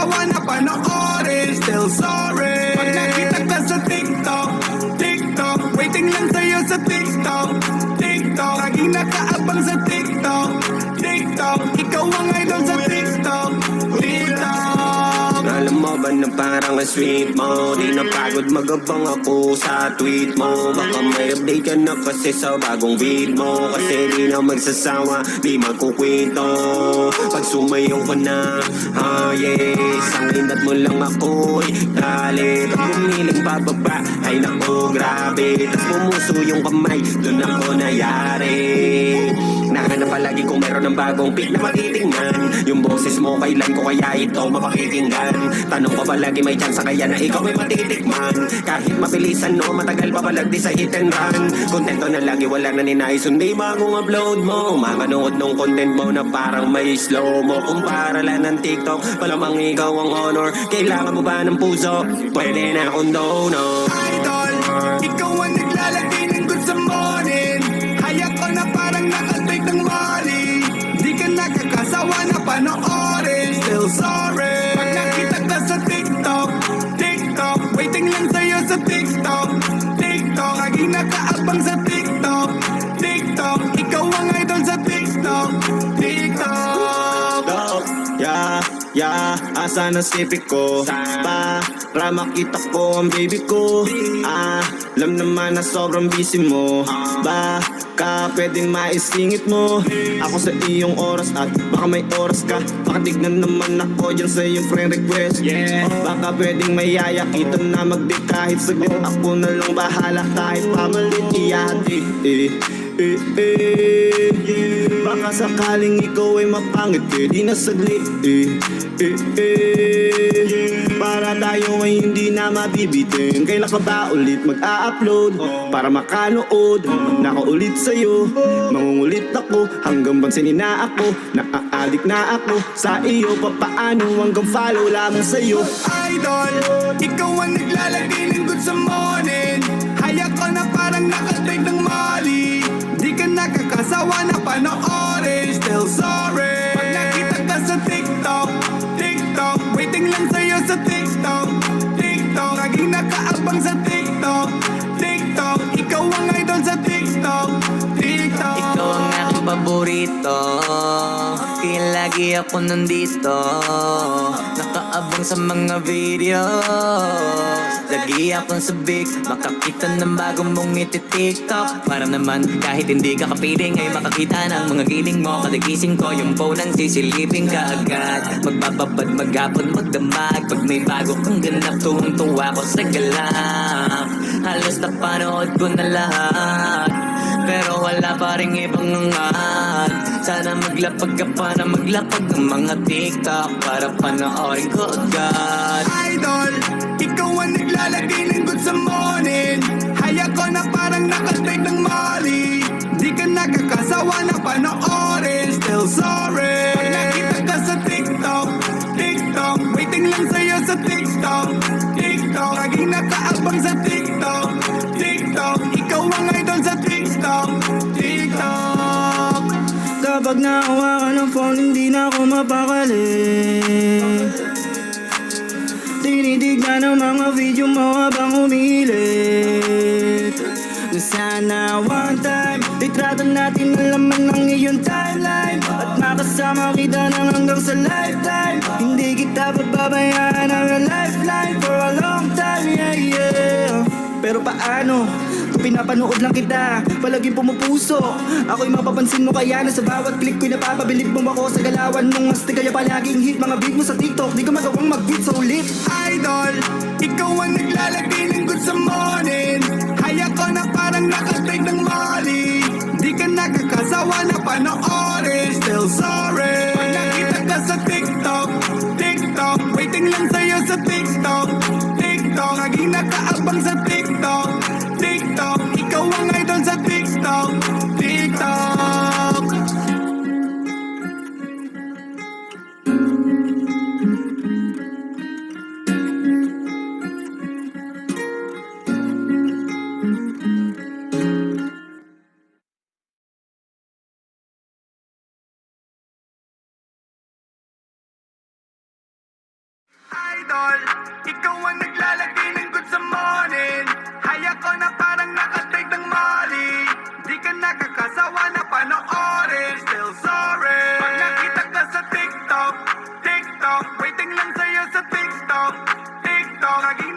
nakakasawa na panoorin, still sorry. Pag nakita ka sa TikTok, TikTok, waiting lang sa'yo sa TikTok, TikTok. Laging nakaabang sa TikTok, TikTok. Ikaw ang idol sa TikTok, TikTok. Alam mo ba na parang sweet mo? Di napagod magabang ako sa tweet mo. Baka may update ka na kasi sa bagong beat mo. Kasi di na magsasawa, di magkukwento. Pag sumayaw ka na, yes. Ang lindat mo lang ako, galit. Pag bumiling pababa, ay naku, grabe. Tas pumuso yung kamay, dun ako nayari. Nahanap palagi kung meron ng bagong pick na matitingnan. Yung boses mo, kailan ko kaya ito mapakikinggan? Tanong ko palagi may chance kaya na ikaw ay matitikman. Kahit mabilisan no, matagal pa palagi sa hit and run. Kontento na lagi, wala na ninais, hindi bagong upload mo. Makanood nung content mo na parang may slow mo. Kumpara lang ng TikTok, palamang ikaw ang honor. Kailangan mo ba ng puso? Pwede na akong dono. Idol, ikaw ang naglalagay ng good sa morning. Hayak ko na parang nakatake ng Molly. Di ka nakakasawa na panoorin, still sorry. Pag nakita ka sa TikTok, TikTok, waiting lang sa'yo sa TikTok, TikTok. Laging nakaabang sa TikTok, TikTok. Ikaw ang idol sa TikTok, TikTok. Asa na sipik ko para makita ko ang baby ko. Alam naman na sobrang busy mo, baka pwedeng maisingit mo ako sa iyong oras at baka may oras ka. Baka tignan naman ako dyan sa iyong friend request. Baka pwedeng may yayakita na magdi kahit saglit. Ako na lang bahala kahit pamalit iyati. Baka sakaling ikaw ay mapangit, di na saglit. Para tayo ay hindi na mabibitin. Kailan ka ba ulit mag-a-upload para makanood? Nakaulit sa'yo, mangungulit ako hanggang pansinin na ako. Naaalik na ako sa iyo, papaano hanggang follow lamang sa'yo. Idol, ikaw ang naglalagay ng good sa morning. Hayak ko na parang nakatake ng Molly. Di ka nakakasawa na panoorin, still sorry. Pag nakita ka sa TikTok, TikTok, waiting lang sa'yo sa TikTok, TikTok. Laging nakaabang sa TikTok, TikTok. Ikaw ang idol sa TikTok, TikTok. Ikaw ang aking paborito, kaya lagi ako nandito. Nakaabang sa mga videos. Lagi akong sabik, makakita ng bagong mong iti-TikTok. Para naman kahit hindi ka kapiling ay makakita ng mga giling mo. Kadagising ko yung phone ang sisilipin ka agad. Magbababad, maghapon, magdamag. Pag may bago kang ganap, tuwang-tuwa ko sa galak. Halos napanood ko na lahat, pero wala pa rin ibang angat. Sana maglapag ka pa na maglapag ng mga TikTok para panoorin ko agad. Idol, ikaw ang naglalagay ng good sa morning. Hayak ko na parang nakatake ng Molly. Di ka nakakasawa na panoorin, still sorry. Pag nakita ka sa TikTok, TikTok, waiting lang sa'yo sa TikTok, TikTok. Laging nakaabang sa TikTok, TikTok. Ikaw ang idol sa TikTok, TikTok. Kapag nahawakan ng phone, hindi na ako mapakali. Tinitignan ng mga video mo habang umilit. Na sana one time, litrato natin ang laman ng iyong timeline. At makasama kita nang hanggang sa lifetime. Hindi kita pababayaan ng lifeline for a long time, yeah, yeah. Pero paano? Kung pinapanood lang kita, palaging pumupuso. Ako'y mapapansin mo kaya na sa bawat click ko'y napapabilib mo ako sa galawan mong asti. Kaya palaging hit mga beat mo sa TikTok, di ko magawang mag-beat sa ulit. Idol, ikaw ang naglalagay ng good sa morning. Hayak ko na parang nakatake ng Molly. Di ka nakakasawa na panoorin, still sorry. Pag nakita ka sa TikTok, TikTok, waiting lang sa'yo sa TikTok, TikTok. Laging nakaabang sa TikTok, TikTok. Ikaw ang idol sa TikTok, TikTok. Ikaw ang naglalagay ng good sa morning. Hay ako na parang nakatake ng Molly. Di ka nakakasawa na panoorin. Still sorry. Pag nakita ka sa TikTok, TikTok, waiting lang sa'yo sa TikTok, TikTok. Laging